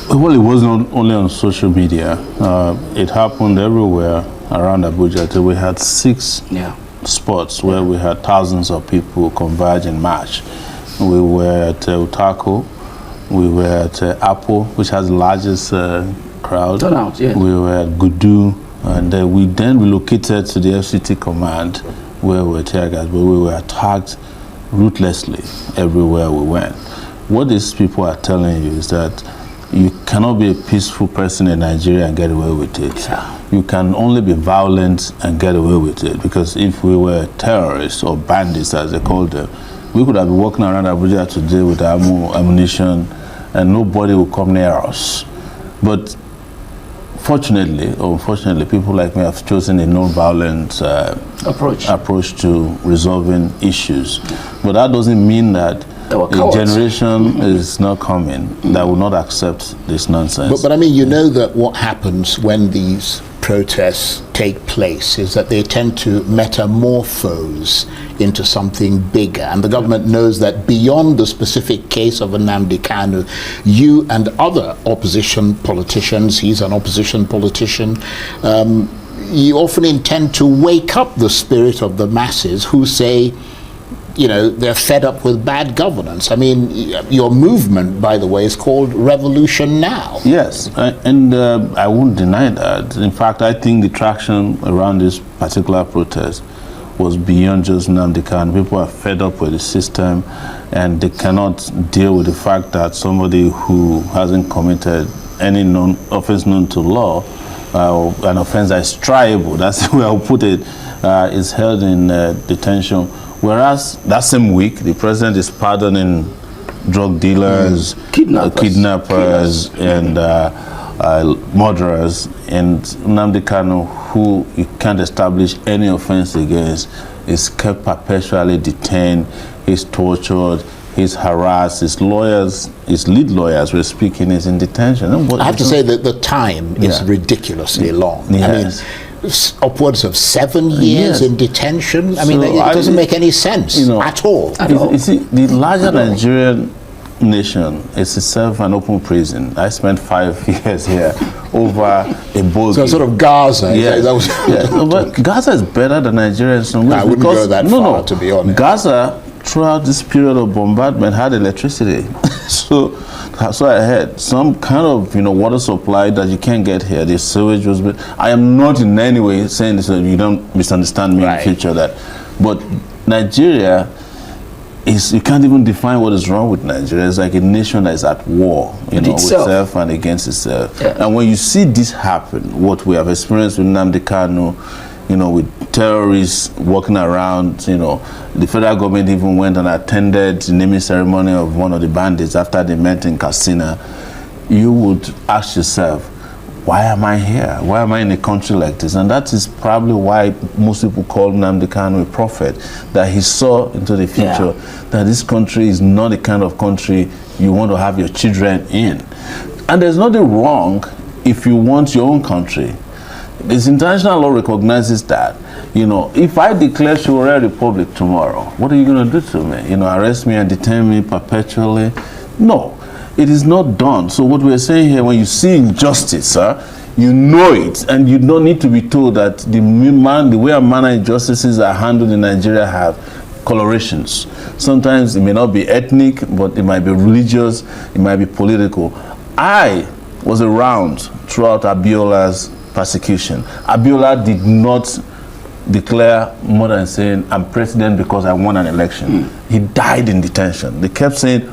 Well, it wasn't only on social media. It happened everywhere around Abuja. We had 6 spots where we had thousands of people converge in march. We were at Utako, we were at Apple, which has the largest crowd. Turnout, yeah. We were at Gudu, and we then relocated to the FCT command where we were tear gas, but we were attacked ruthlessly everywhere we went. What these people are telling you is that you cannot be a peaceful person in Nigeria and get away with it. Yeah. You can only be violent and get away with it, because if we were terrorists or bandits, as they call them, we could have been walking around Abuja today with ammunition and nobody would come near us. But fortunately or unfortunately, people like me have chosen a non-violent approach to resolving issues. But that doesn't mean that a generation is not coming that will not accept this nonsense. But I mean, you know that what happens when these protests take place is that they tend to metamorphose into something bigger, and the government knows that beyond the specific case of Nnamdi Kanu, you and other opposition politicians, he's an opposition politician, you often intend to wake up the spirit of the masses who say, you know, they're fed up with bad governance. I mean, your movement, by the way, is called Revolution Now. Yes, and I won't deny that. In fact, I think the traction around this particular protest was beyond just Nnamdi Kanu. People are fed up with the system, and they cannot deal with the fact that somebody who hasn't committed any offense known to law, an offense that is triable, that's the way I'll put it, is held in detention. Whereas that same week, the president is pardoning drug dealers, kidnappers and murderers, and Nnamdi Kanu, who you can't establish any offense against, is kept perpetually detained, he's tortured, he's harassed, his lawyers, his lead lawyers were speaking, is in detention. I have to say that the time is ridiculously long. Yes. I mean, upwards of 7 years in detention. I mean, it doesn't make any sense at all. You see, the larger Nigerian nation is itself an open prison. I spent 5 years here over a boat. So sort of Gaza. Yes. But Gaza is better than Nigeria in some ways. I wouldn't go that far, to be honest. Gaza, throughout this period of bombardment, had electricity. so I had some kind of water supply that you can't get here. The sewage was built. I am not in any way saying this, so you don't misunderstand me in the future. But Nigeria is, you can't even define what is wrong with Nigeria. It's like a nation that is at war, with itself and against itself. Yeah. And when you see this happen, what we have experienced with Nnamdi Kanu, with terrorists walking around, the federal government even went and attended the naming ceremony of one of the bandits after they met in Katsina, you would ask yourself, why am I here? Why am I in a country like this? And that is probably why most people call Nnamdi Kanu a prophet, that he saw into the future that this country is not the kind of country you want to have your children in. And there's nothing wrong if you want your own country. This international law recognizes that. If I declare Sowore Republic tomorrow, what are you going to do to me? Arrest me and detain me perpetually? No, it is not done. So what we're saying here, when you see injustice, you know it, and you don't need to be told that the way and manner injustices are handled in Nigeria have colorations. Sometimes it may not be ethnic, but it might be religious, it might be political. I was around throughout Abiola's persecution. Abiola did not declare more than saying, I'm president because I won an election. He died in detention. They kept saying,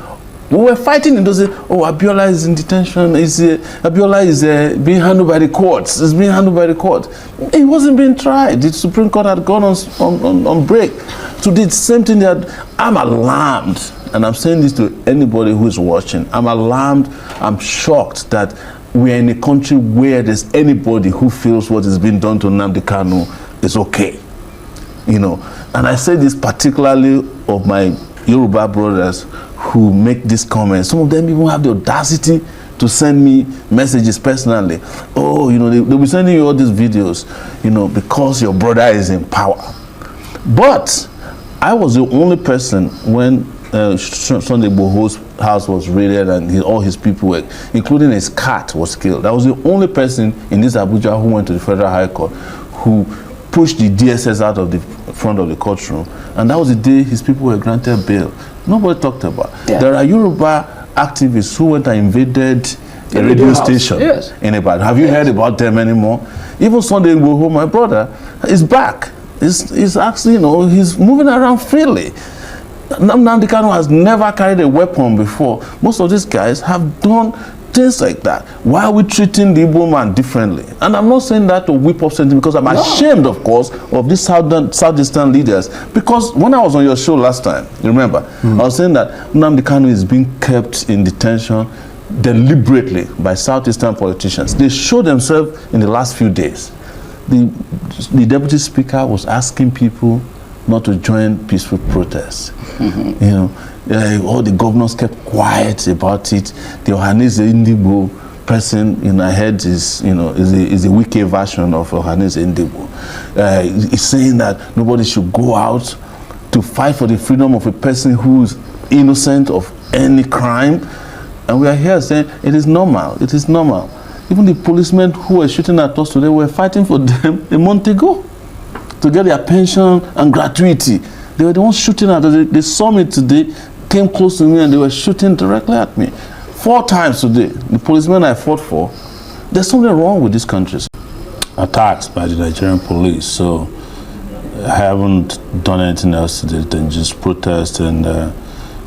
we were fighting, and they said, oh, Abiola is in detention. Abiola is being handled by the courts. It's being handled by the court. He wasn't being tried. The Supreme Court had gone on break. So the same thing that I'm alarmed, and I'm saying this to anybody who is watching. I'm alarmed. I'm shocked that we are in a country where there's anybody who feels what is being done to Nnamdi Kanu is okay. And I say this particularly of my Yoruba brothers who make these comments. Some of them even have the audacity to send me messages personally. Oh, they'll be sending you all these videos, because your brother is in power. But I was the only person when Sunday Igboho's house was raided and all his people were, including his cat, was killed. That was the only person in this Abuja who went to the Federal High Court who pushed the DSS out of the front of the courtroom, and that was the day his people were granted bail. Nobody talked about. Yeah. There are Yoruba activists who went and invaded a radio station in Ibadan. Have you heard about them anymore? Even Sunday Igboho, my brother, is back. He's actually, he's moving around freely. Nnamdi Kanu has never carried a weapon before. Most of these guys have done things like that. Why are we treating the Igbo man differently? And I'm not saying that to whip up something, because I'm ashamed, of course, of these Southeastern leaders. Because when I was on your show last time, you remember, I was saying that Nnamdi Kanu is being kept in detention deliberately by Southeastern politicians. They showed themselves in the last few days. The deputy speaker was asking people not to join peaceful protests. All the governors kept quiet about it. The Ohaneze Ndigbo person, I heard is a weaker version of Ohaneze Ndigbo. He's saying that nobody should go out to fight for the freedom of a person who's innocent of any crime. And we are here saying it is normal. It is normal. Even the policemen who were shooting at us today were fighting for them a month ago to get their pension and gratuity. They were the ones shooting at us. They saw me today, came close to me, and they were shooting directly at me. 4 times today, the policemen I fought for. There's something wrong with these countries. Attacks by the Nigerian police. So I haven't done anything else today than just protest. And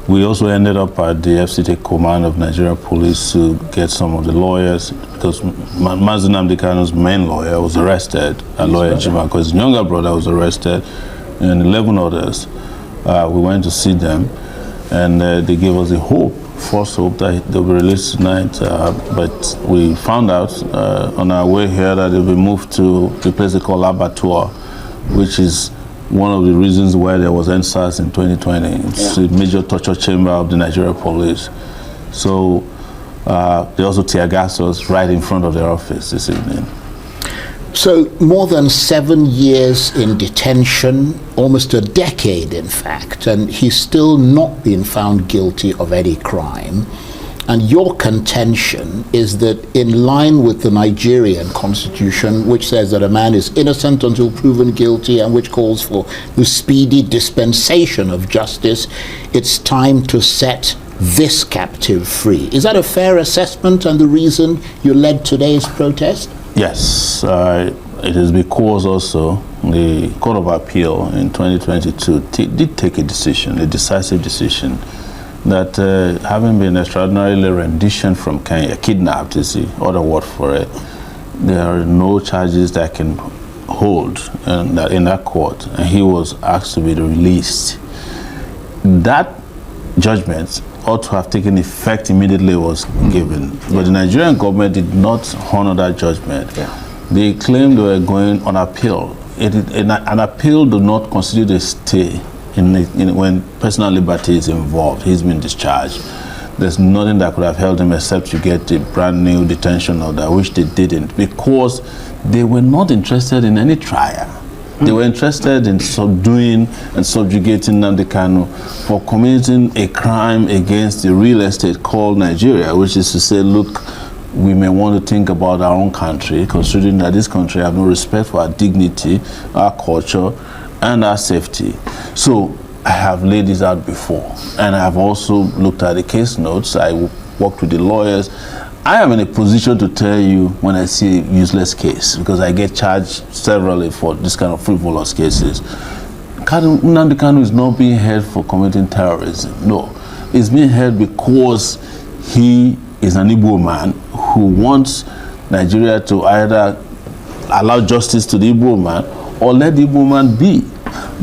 we also ended up at the FCT command of Nigerian police to get some of the lawyers, because Mazi Nnamdi Kanu's main lawyer was arrested, and lawyer Jima, his younger brother was arrested, and 11 others. We went to see them, and they gave us a hope, false hope, that they'll be released tonight. But we found out on our way here that they'll be moved to the place they call Abattoir, which is one of the reasons why there was NSAS in 2020. It's a major torture chamber of the Nigerian police. So they also tear gas us right in front of their office this evening. So more than 7 years in detention, almost a decade in fact, and he's still not been found guilty of any crime. And your contention is that, in line with the Nigerian constitution, which says that a man is innocent until proven guilty and which calls for the speedy dispensation of justice, it's time to set this captive free. Is that a fair assessment and the reason you led today's protest? Yes, it is because also the Court of Appeal in 2022 did take a decision, a decisive decision, that having been extraordinarily renditioned from Kenya, kidnapped is the other word for it, there are no charges that can hold in that court, and he was asked to be released. That judgment ought to have taken effect immediately was given, but the Nigerian government did not honor that judgment. They claimed they were going on appeal. An appeal do not constitute a stay when personal liberty is involved. He's been discharged. There's nothing that could have held him except to get a brand new detention order, which they didn't, because they were not interested in any trial. They were interested in subduing and subjugating Nnamdi Kanu for committing a crime against the real estate called Nigeria, which is to say, look, we may want to think about our own country, considering that this country have no respect for our dignity, our culture, and our safety. So I have laid this out before, and I have also looked at the case notes. I worked with the lawyers. I am in a position to tell you when I see a useless case, because I get charged severally for this kind of frivolous cases. Nnamdi Kanu is not being held for committing terrorism. No, he's being held because he is an Igbo man who wants Nigeria to either allow justice to the Igbo man or let the Igbo man be.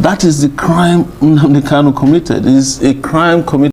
That is the crime Nnamdi Kanu committed. It is a crime committed